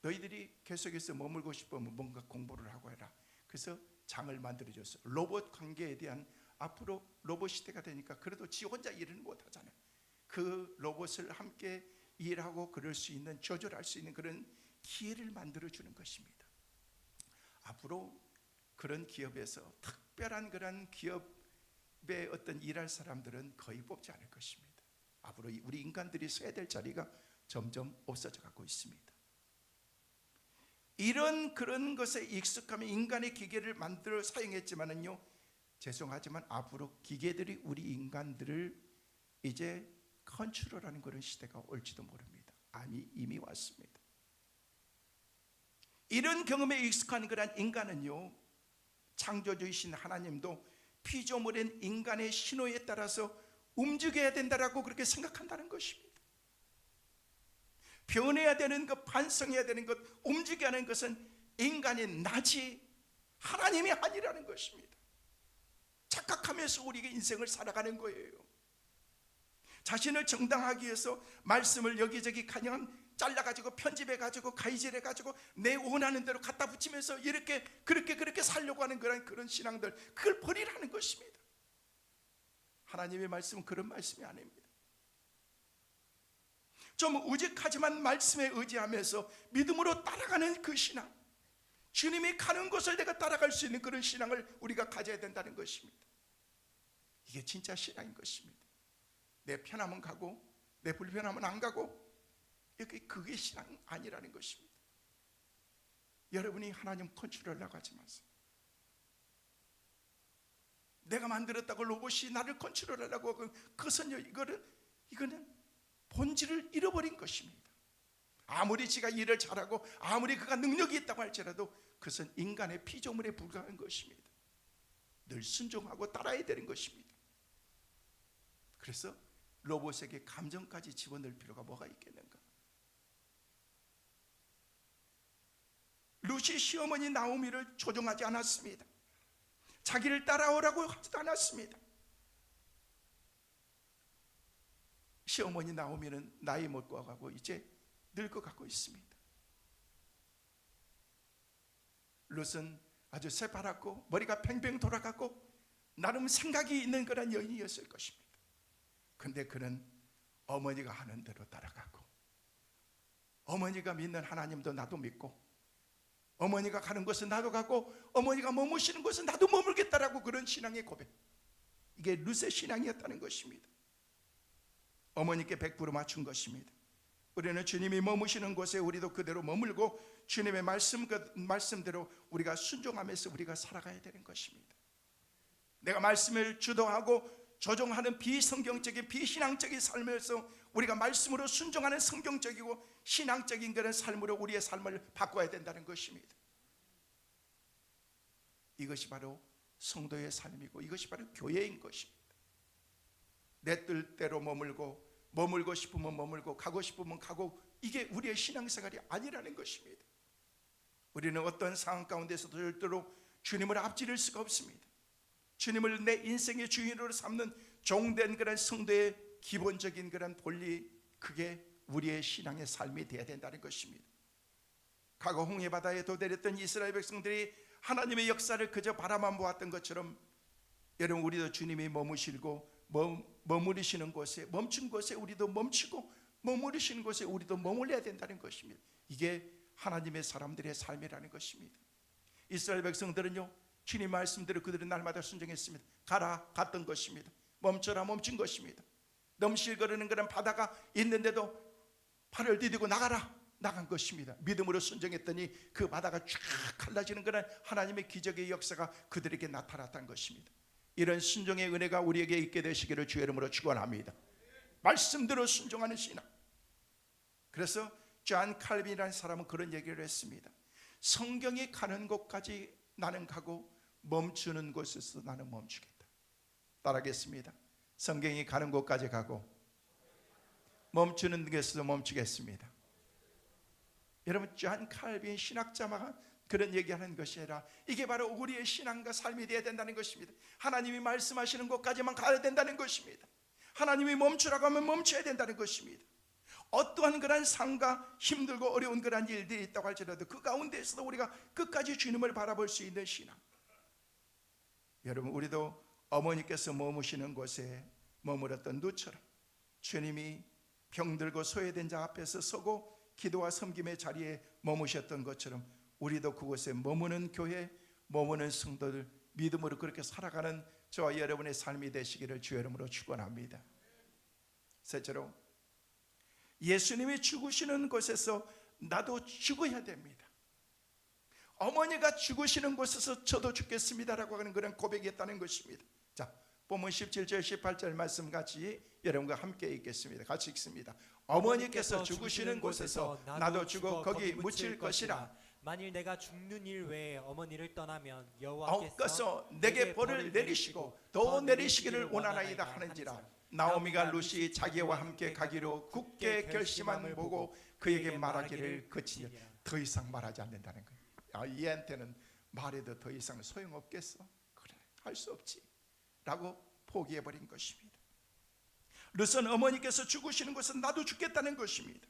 Speaker 1: 너희들이 계속해서 머물고 싶으면 뭔가 공부를 하고 해라. 그래서 장을 만들어줬어요. 로봇 관계에 대한 앞으로 로봇 시대가 되니까 그래도 지 혼자 일을 못 하잖아요. 그 로봇을 함께 일하고 그럴 수 있는 조절할 수 있는 그런 기회를 만들어주는 것입니다. 앞으로 그런 기업에서 특별한 그런 기업에 어떤 일할 사람들은 거의 뽑지 않을 것입니다. 앞으로 우리 인간들이 서야 될 자리가 점점 없어져 가고 있습니다. 이런 그런 것에 익숙하면 인간의 기계를 만들어 사용했지만은요, 죄송하지만 앞으로 기계들이 우리 인간들을 이제 컨트롤하는 그런 시대가 올지도 모릅니다. 아니, 이미 왔습니다. 이런 경험에 익숙한 그런 인간은요, 창조주이신 하나님도 피조물인 인간의 신호에 따라서 움직여야 된다라고 그렇게 생각한다는 것입니다. 변해야 되는 것, 반성해야 되는 것, 움직여야 하는 것은 인간이 나지 하나님이 아니라는 것입니다. 착각하면서 우리가 인생을 살아가는 거예요. 자신을 정당하기 위해서 말씀을 여기저기 그냥 잘라가지고 편집해가지고 가이질해가지고 내 원하는 대로 갖다 붙이면서 이렇게 그렇게 살려고 하는 그런 신앙들, 그걸 버리라는 것입니다. 하나님의 말씀은 그런 말씀이 아닙니다. 좀 우직하지만 말씀에 의지하면서 믿음으로 따라가는 그 신앙, 주님이 가는 곳을 내가 따라갈 수 있는 그런 신앙을 우리가 가져야 된다는 것입니다. 이게 진짜 신앙인 것입니다. 내 편하면 가고 내 불편하면 안 가고, 그게 신앙 아니라는 것입니다. 여러분이 하나님 컨트롤하려고 하지 마세요. 내가 만들었다고 로봇이 나를 컨트롤하려고 그것은요, 이거는 본질을 잃어버린 것입니다. 아무리 지가 일을 잘하고 아무리 그가 능력이 있다고 할지라도 그것은 인간의 피조물에 불과한 것입니다. 늘 순종하고 따라야 되는 것입니다. 그래서 로봇에게 감정까지 집어넣을 필요가 뭐가 있겠는가? 루시 시어머니 나오미를 조종하지 않았습니다. 자기를 따라오라고 하지도 않았습니다. 시어머니 나오미는 나이 먹고 가고 이제 늙어가고 있습니다. 룻은 아주 새파랗고 머리가 팽팽 돌아가고 나름 생각이 있는 그런 여인이었을 것입니다. 근데 그는 어머니가 하는 대로 따라가고, 어머니가 믿는 하나님도 나도 믿고, 어머니가 가는 곳은 나도 가고, 어머니가 머무시는 곳은 나도 머물겠다라고, 그런 신앙의 고백, 이게 룻의 신앙이었다는 것입니다. 어머니께 100% 맞춘 것입니다. 우리는 주님이 머무시는 곳에 우리도 그대로 머물고 주님의 말씀대로 우리가 순종하면서 우리가 살아가야 되는 것입니다. 내가 말씀을 주도하고 조종하는 비성경적인 비신앙적인 삶에서 우리가 말씀으로 순종하는 성경적이고 신앙적인 그런 삶으로 우리의 삶을 바꿔야 된다는 것입니다. 이것이 바로 성도의 삶이고 이것이 바로 교회인 것입니다. 내 뜻대로 머물고 싶으면 머물고 가고 싶으면 가고, 이게 우리의 신앙생활이 아니라는 것입니다. 우리는 어떤 상황 가운데서도 절대로 주님을 앞지를 수가 없습니다. 주님을 내 인생의 주인으로 삼는 종된 그런 성도의 기본적인 그런 본리, 그게 우리의 신앙의 삶이 되어야 된다는 것입니다. 과거 홍해바다에 도달했던 이스라엘 백성들이 하나님의 역사를 그저 바라만 보았던 것처럼, 여러분, 우리도 주님이 머무르시는 곳에, 멈춘 곳에 우리도 멈추고 머무르시는 곳에 우리도 머물러야 된다는 것입니다. 이게 하나님의 사람들의 삶이라는 것입니다. 이스라엘 백성들은요, 주님 말씀대로 그들은 날마다 순종했습니다. 가라, 갔던 것입니다. 멈춰라, 멈춘 것입니다. 넘실거리는 그런 바다가 있는데도 팔을 디디고 나가라, 나간 것입니다. 믿음으로 순종했더니 그 바다가 쫙 갈라지는 그런 하나님의 기적의 역사가 그들에게 나타났다는 것입니다. 이런 순종의 은혜가 우리에게 있게 되시기를 주의 이름으로 축원합니다. 말씀대로 순종하는 신앙. 그래서 존 칼빈이라는 사람은 그런 얘기를 했습니다. 성경이 가는 곳까지 나는 가고 멈추는 곳에서 나는 멈추겠다. 따라하겠습니다. 성경이 가는 곳까지 가고 멈추는 곳에서 멈추겠습니다. 여러분, 존 칼빈 신학자가 그런 얘기하는 것이 아니라 이게 바로 우리의 신앙과 삶이 되어야 된다는 것입니다. 하나님이 말씀하시는 곳까지만 가야 된다는 것입니다. 하나님이 멈추라고 하면 멈춰야 된다는 것입니다. 어떠한 그런 상과 힘들고 어려운 그런 일들이 있다고 할지라도 그 가운데에서도 우리가 끝까지 주님을 바라볼 수 있는 신앙. 여러분, 우리도 어머니께서 머무시는 곳에 머물렀던 룻처럼 주님이 병들고 소외된 자 앞에서 서고 기도와 섬김의 자리에 머무셨던 것처럼 우리도 그곳에 머무는 교회, 머무는 성도들, 믿음으로 그렇게 살아가는 저와 여러분의 삶이 되시기를 주의 이름으로 축원합니다. 셋째로, 예수님이 죽으시는 곳에서 나도 죽어야 됩니다. 어머니가 죽으시는 곳에서 저도 죽겠습니다라고 하는 그런 고백이었다는 것입니다. 자, 본문 17절 18절 말씀 같이 여러분과 함께 읽겠습니다. 같이 읽습니다. 어머니께서 죽으시는 곳에서 나도 죽어 거기 묻힐 것이라.
Speaker 2: 만일 내가 죽는 일 외에 어머니를 떠나면
Speaker 1: 엎어서
Speaker 2: 여호와께서
Speaker 1: 내게 벌을 내리시고 더 내리시기를 원하나이다 하는지라. 나오미가 루시 자기와 함께 가기로 굳게 결심한 보고 그에게 말하기를 그치니 더 이상 말하지 않는다는 거예요. 얘한테는 말해도 더 이상 소용없겠어. 그래, 할 수 없지 라고 포기해버린 것입니다. 룻은 어머니께서 죽으시는 것은 나도 죽겠다는 것입니다.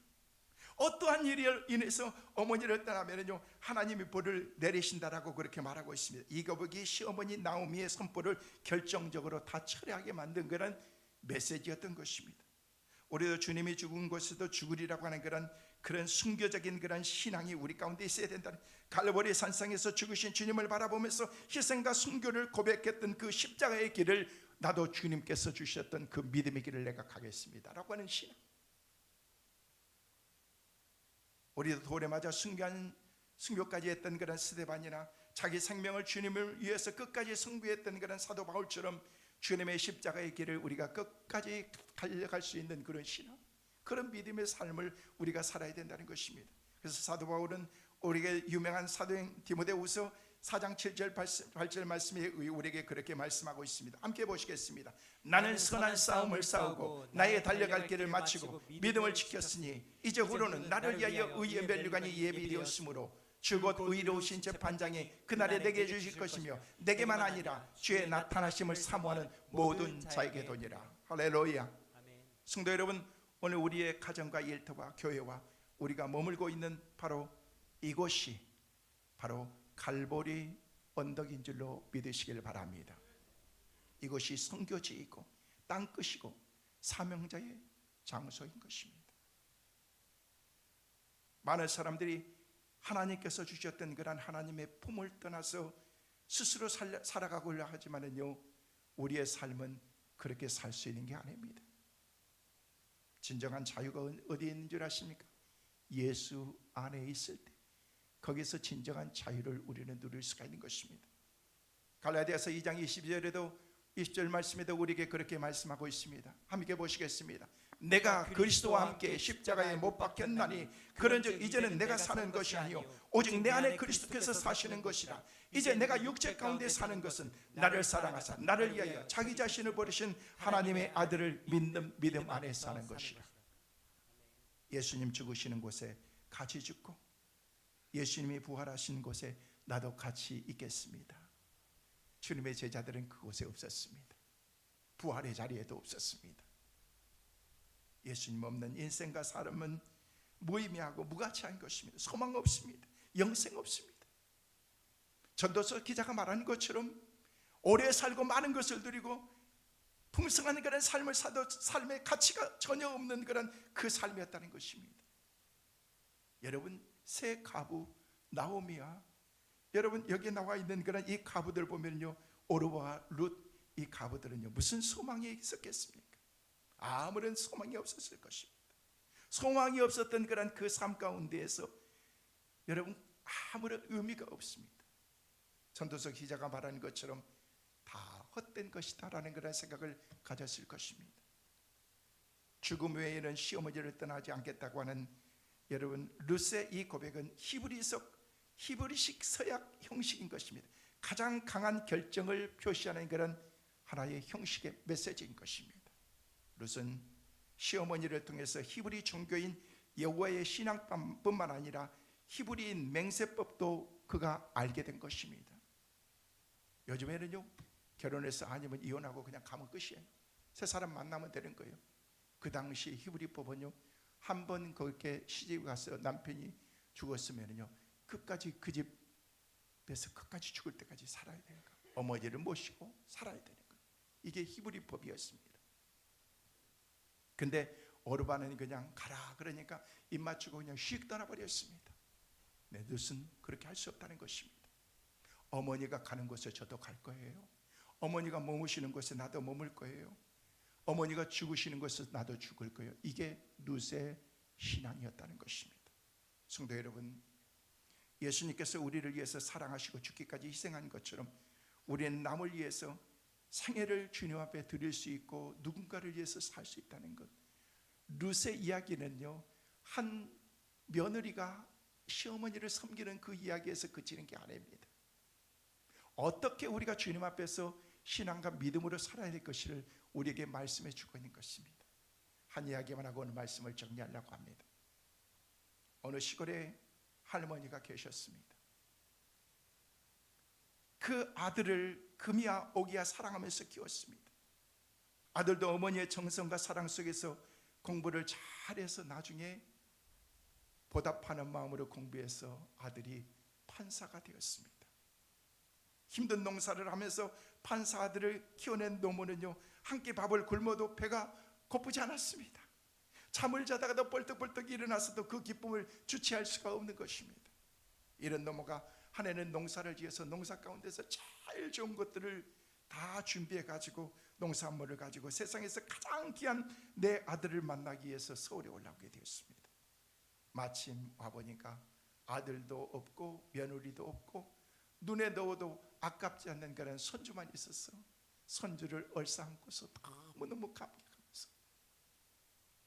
Speaker 1: 어떠한 일을 인해서 어머니를 떠나면요 하나님이 벌을 내리신다라고 그렇게 말하고 있습니다. 이 고백이 시어머니 나오미의 선포를 결정적으로 다 철회하게 만든 그런 메시지였던 것입니다. 우리도 주님이 죽은 곳에도 죽으리라고 하는 그런 순교적인 그런 신앙이 우리 가운데 있어야 된다는, 갈보리 산상에서 죽으신 주님을 바라보면서 희생과 순교를 고백했던 그 십자가의 길을 나도 주님께서 주셨던 그 믿음의 길을 내가 가겠습니다라고 하는 신앙. 우리도 돌에 맞아 순교까지 했던 그런 스데반이나 자기 생명을 주님을 위해서 끝까지 승부했던 그런 사도 바울처럼 주님의 십자가의 길을 우리가 끝까지 달려갈 수 있는 그런 신앙, 그런 믿음의 삶을 우리가 살아야 된다는 것입니다. 그래서 사도 바울은 우리에게 유명한 사도행 디모데후서 4장 7절 8절 말씀에 우리에게 그렇게 말씀하고 있습니다. 함께 보시겠습니다. 나는 선한 싸움을 싸우고 나의 달려갈 길을 마치고 믿음을 지켰으니 이제 후로는 나를 위하여 의의 면류관이 예비되었으므로 주 곧 의로우신 재판장이 그날에 내게 주실 것이며 내게만 아니라 주의 나타나심을 사모하는 모든 자에게도니라. 할렐루야. 성도 여러분, 오늘 우리의 가정과 일터와 교회와 우리가 머물고 있는 바로 이곳이 바로 갈보리 언덕인 줄로 믿으시길 바랍니다. 이곳이 선교지이고 땅끝이고 사명자의 장소인 것입니다. 많은 사람들이 하나님께서 주셨던 그런 하나님의 품을 떠나서 스스로 살아가고자 하지만은요, 우리의 삶은 그렇게 살 수 있는 게 아닙니다. 진정한 자유가 어디에 있는 줄 아십니까? 예수 안에 있을 때 거기서 진정한 자유를 우리는 누릴 수가 있는 것입니다. 갈라디아서 2장 22절에도 20절 말씀에도 우리에게 그렇게 말씀하고 있습니다. 함께 보시겠습니다. 내가 그리스도와 함께 십자가에 못 박혔나니 그런즉 이제는 내가 사는 것이 아니요 오직 내 안에 그리스도께서 사시는 것이라. 이제 내가 육체 가운데 사는 것은 나를 사랑하사 나를 위하여 자기 자신을 버리신 하나님의 아들을 믿는 믿음 안에 사는 것이라. 예수님 죽으시는 곳에 같이 죽고 예수님이 부활하신 곳에 나도 같이 있겠습니다. 주님의 제자들은 그곳에 없었습니다. 부활의 자리에도 없었습니다. 예수님 없는 인생과 삶은 무의미하고 무가치한 것입니다. 소망 없습니다. 영생 없습니다. 전도서 기자가 말하는 것처럼 오래 살고 많은 것을 누리고 풍성한 그런 삶을 사도 삶의 가치가 전혀 없는 그런 그 삶이었다는 것입니다. 여러분, 새 가부 나오미와 여러분 여기 나와 있는 그런 이 가부들 보면요, 오르바와 룻 이 가부들은요 무슨 소망이 있었겠습니까? 아무런 소망이 없었을 것입니다. 소망이 없었던 그런 그 삶 가운데에서 여러분 아무런 의미가 없습니다. 전도서 기자가 말하는 것처럼 다 헛된 것이다라는 그런 생각을 가졌을 것입니다. 죽음 외에는 시어머니를 떠나지 않겠다고 하는 여러분 룻의 이 고백은 히브리식 서약 형식인 것입니다. 가장 강한 결정을 표시하는 그런 하나의 형식의 메시지인 것입니다. 룻은 시어머니를 통해서 히브리 종교인 여호와의 신앙뿐만 아니라 히브리인 맹세법도 그가 알게 된 것입니다. 요즘에는요 결혼해서 아니면 이혼하고 그냥 가면 끝이에요. 새 사람 만나면 되는 거예요. 그 당시 히브리법은요 한 번 그렇게 시집 가서 남편이 죽었으면요 끝까지 그 집에서 끝까지 죽을 때까지 살아야 되는 거예요. 어머니를 모시고 살아야 되는 거예요. 이게 히브리법이었습니다. 근데 오르바는 그냥 가라 그러니까 입 맞추고 그냥 휙 떠나버렸습니다. 네, 룻은 그렇게 할 수 없다는 것입니다. 어머니가 가는 곳에 저도 갈 거예요. 어머니가 머무시는 곳에 나도 머물 거예요. 어머니가 죽으시는 곳에 나도 죽을 거예요. 이게 룻의 신앙이었다는 것입니다. 성도 여러분, 예수님께서 우리를 위해서 사랑하시고 죽기까지 희생한 것처럼 우리는 남을 위해서 생애를 주님 앞에 드릴 수 있고 누군가를 위해서 살 수 있다는 것. 룻의 이야기는요, 한 며느리가 시어머니를 섬기는 그 이야기에서 그치는 게 아닙니다. 어떻게 우리가 주님 앞에서 신앙과 믿음으로 살아야 될 것을 우리에게 말씀해 주고 있는 것입니다. 한 이야기만 하고 오늘 말씀을 정리하려고 합니다. 어느 시골에 할머니가 계셨습니다. 그 아들을 금이야 오기야 사랑하면서 키웠습니다. 아들도 어머니의 정성과 사랑 속에서 공부를 잘해서 나중에 보답하는 마음으로 공부해서 아들이 판사가 되었습니다. 힘든 농사를 하면서 판사 아들을 키워낸 노모는요, 한 끼 밥을 굶어도 배가 고프지 않았습니다. 잠을 자다가도 벌떡벌떡 일어나서도 그 기쁨을 주체할 수가 없는 것입니다. 이런 노모가 한 해는 농사를 지어서 농사 가운데서 제일 좋은 것들을 다 준비해 가지고 농산물을 가지고 세상에서 가장 귀한 내 아들을 만나기 위해서 서울에 올라오게 되었습니다. 마침 와보니까 아들도 없고 며느리도 없고 눈에 넣어도 아깝지 않는 그런 손주만 있었어. 손주를 얼싸안고서 너무너무 감격하면서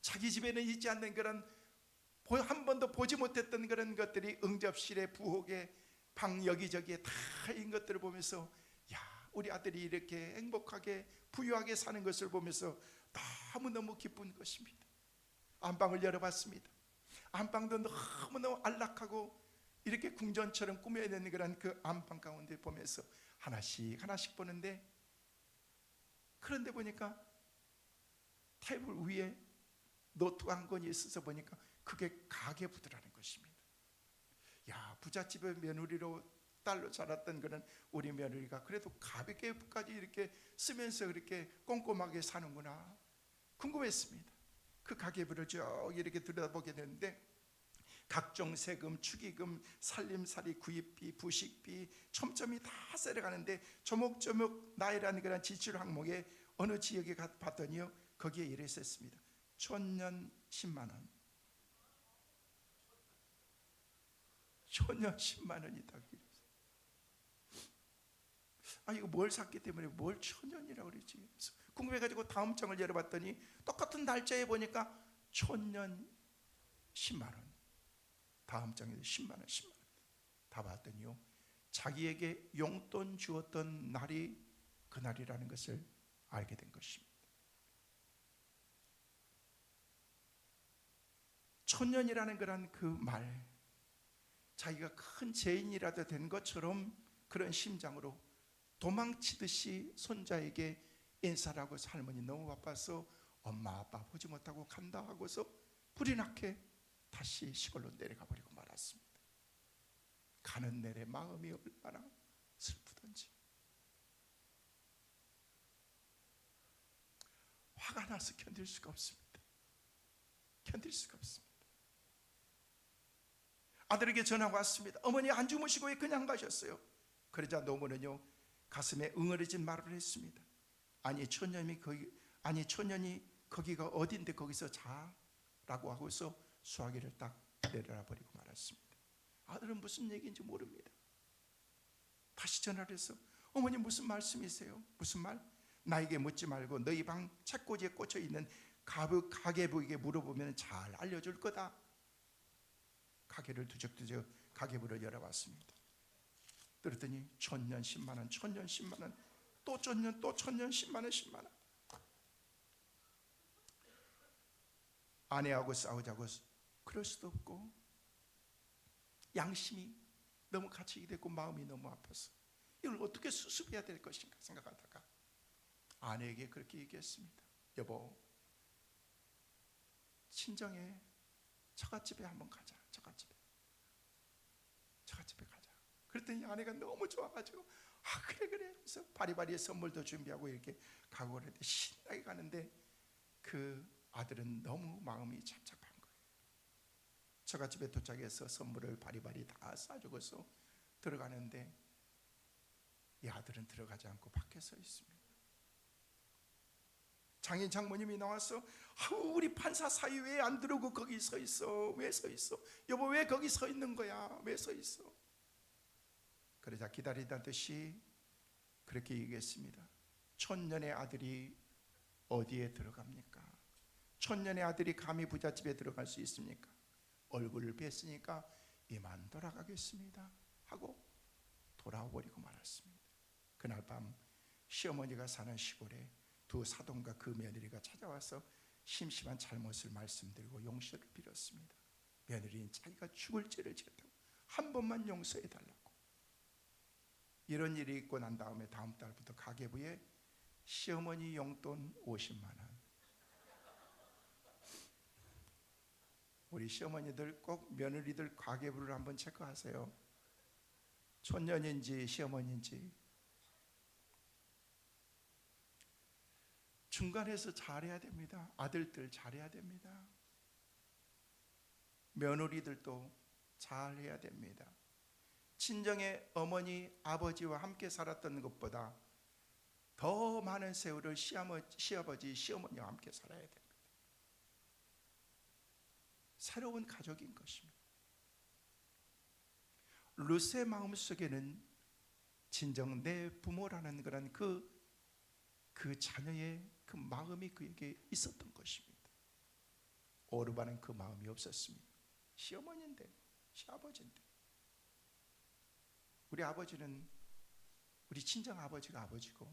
Speaker 1: 자기 집에는 있지 않는 그런 한 번도 보지 못했던 그런 것들이 응접실에 부엌에 방 여기저기에 다 있는 것들을 보면서, 야, 우리 아들이 이렇게 행복하게 부유하게 사는 것을 보면서 너무너무 기쁜 것입니다. 안방을 열어봤습니다. 안방도 너무너무 안락하고 이렇게 궁전처럼 꾸며내는 그런 그 안방 가운데 보면서 하나씩 하나씩 보는데, 그런데 보니까 테이블 위에 노트가 한 권이 있어서 보니까 그게 가계부도라는 것입니다. 야, 부잣집의 며느리로 딸로 자랐던 그런 우리 며느리가 그래도 가계부까지 이렇게 쓰면서 그렇게 꼼꼼하게 사는구나 궁금했습니다. 그 가계부를 쭉 이렇게 들여다보게 되는데 각종 세금, 축의금, 살림살이, 구입비, 부식비 촘촘히 다 세려가는데 조목조목 나열하는 그런 지출 항목에 어느 지역에 봤더니요, 거기에 이래 있었습니다. 촌년 10만 원. 촌년 10만 원이다. 아, 이거 뭘 샀기 때문에 뭘 천년이라고 그러지? 궁금해가지고 다음 장을 열어봤더니 똑같은 날짜에 보니까 촌년 10만 원. 다음 장에서 10만 원, 10만 원. 다 봤더니요, 자기에게 용돈 주었던 날이 그날이라는 것을 알게 된 것입니다. 촌년이라는 그런 그 말, 자기가 큰 죄인이라도 된 것처럼 그런 심장으로 도망치듯이 손자에게 인사를 하고, 할머니 너무 바빠서 엄마 아빠 보지 못하고 간다 하고서 불이 나게 다시 시골로 내려가 버리고 말았습니다. 가는 내내 마음이 얼마나 슬프던지, 화가 나서 견딜 수가 없습니다. 견딜 수가 없습니다. 아들에게 전화가 왔습니다. 어머니 안 주무시고 왜 그냥 가셨어요? 그러자 노모는요, 가슴에 응어리진 말을 했습니다. 아니 촌년이 거기가 어딘데 거기서 자라고 하고서 수화기를 딱 내려놔 버리고 말았습니다. 아들은 무슨 얘기인지 모릅니다. 다시 전화를 해서 어머니 무슨 말씀이세요? 무슨 말? 나에게 묻지 말고 너희 방 책꽂이에 꽂혀 있는 가계부에게 물어보면 잘 알려줄 거다. 가게를 두적두적 가계부를 열어봤습니다. 그랬더니 촌년 10만 원, 촌년 10만 원, 또 촌년, 또 촌년 10만 원, 10만 원. 아내하고 싸우자고 그럴 수도 없고, 양심이 너무 갇히게 됐고 마음이 너무 아파서 이걸 어떻게 수습해야 될 것인가 생각하다가 아내에게 그렇게 얘기했습니다. 여보, 친정에 처갓집에 한번 가자. 처갓집에 가자. 그랬더니 아내가 너무 좋아가지고 그래 하면서 바리바리의 선물도 준비하고 이렇게 가고 그랬는데 신나게 가는데 그 아들은 너무 마음이 착잡한 거예요. 처갓집에 도착해서 선물을 바리바리 다 싸주고서 들어가는데 이 아들은 들어가지 않고 밖에 서 있습니다. 장인 장모님이 나와서 아우 우리 판사 사이 왜 안 들어오고 거기 서 있어? 왜 서 있어? 여보 왜 거기 서 있는 거야? 왜 서 있어? 그러자 기다리던 듯이 그렇게 얘기했습니다. 촌년의 아들이 어디에 들어갑니까? 촌년의 아들이 감히 부잣집에 들어갈 수 있습니까? 얼굴을 뵀으니까 이만 돌아가겠습니다 하고 돌아와 버리고 말았습니다. 그날 밤 시어머니가 사는 시골에 두 사돈과 그 며느리가 찾아와서 심심한 잘못을 말씀드리고 용서를 빌었습니다. 며느리는 자기가 죽을 죄를 지었다고 한 번만 용서해 달라고. 이런 일이 있고 난 다음에 다음 달부터 가계부에 시어머니 용돈 50만 원. 우리 시어머니들 꼭 며느리들 가계부를 한번 체크하세요. 촌년인지 시어머니인지. 중간에서 잘해야 됩니다. 아들들 잘해야 됩니다. 며느리들도 잘해야 됩니다. 친정의 어머니, 아버지와 함께 살았던 것보다 더 많은 세월을 시아버지, 시어머니와 함께 살아야 됩니다. 새로운 가족인 것입니다. 룻의 마음속에는 진정 내 부모라는 그런 그 자녀의 그 마음이 그에게 있었던 것입니다. 오르바는 그 마음이 없었습니다. 시어머니인데, 시아버지인데. 우리 아버지는 우리 친정 아버지가 아버지고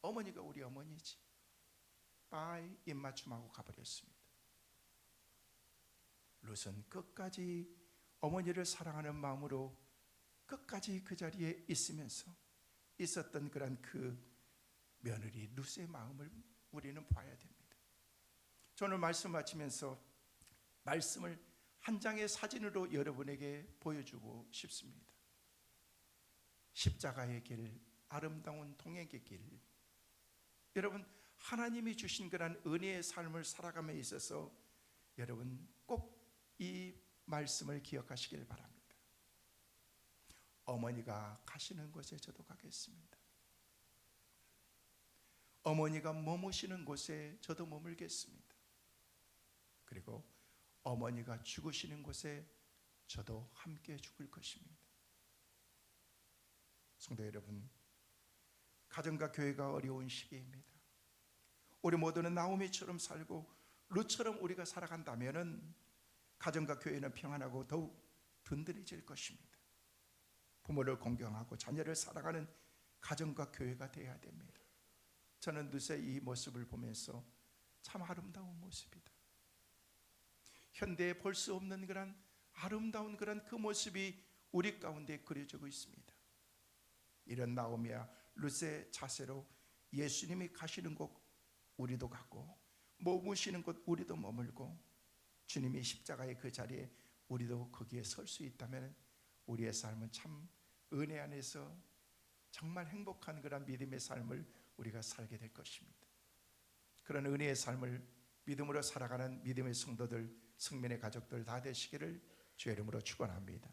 Speaker 1: 어머니가 우리 어머니지. 빠이 입맞춤하고 가버렸습니다. 룻은 끝까지 어머니를 사랑하는 마음으로 끝까지 그 자리에 있으면서 있었던 그런 그 며느리 룻의 마음을 우리는 봐야 됩니다. 저는 말씀 마치면서 말씀을 한 장의 사진으로 여러분에게 보여주고 싶습니다. 십자가의 길, 아름다운 동행의 길. 여러분 하나님이 주신 그런 은혜의 삶을 살아감에 있어서 여러분 꼭 이 말씀을 기억하시길 바랍니다. 어머니가 가시는 곳에 저도 가겠습니다. 어머니가 머무시는 곳에 저도 머물겠습니다. 그리고 어머니가 죽으시는 곳에 저도 함께 죽을 것입니다. 성도 여러분, 가정과 교회가 어려운 시기입니다. 우리 모두는 나오미처럼 살고 룻처럼 우리가 살아간다면 가정과 교회는 평안하고 더욱 든든해질 것입니다. 부모를 공경하고 자녀를 사랑하는 가정과 교회가 되어야 됩니다. 저는 룻의 이 모습을 보면서 참 아름다운 모습이다. 현대에 볼 수 없는 그런 아름다운 그런 그 모습이 우리 가운데 그려지고 있습니다. 이런 나오미와 룻의 자세로 예수님이 가시는 곳 우리도 가고 머무시는 곳 우리도 머물고 주님이 십자가의 그 자리에 우리도 거기에 설 수 있다면 우리의 삶은 참 은혜 안에서 정말 행복한 그런 믿음의 삶을 우리가 살게 될 것입니다. 그런 은혜의 삶을 믿음으로 살아가는 믿음의 성도들, 성민의 가족들 다 되시기를 주의 이름으로 축원합니다.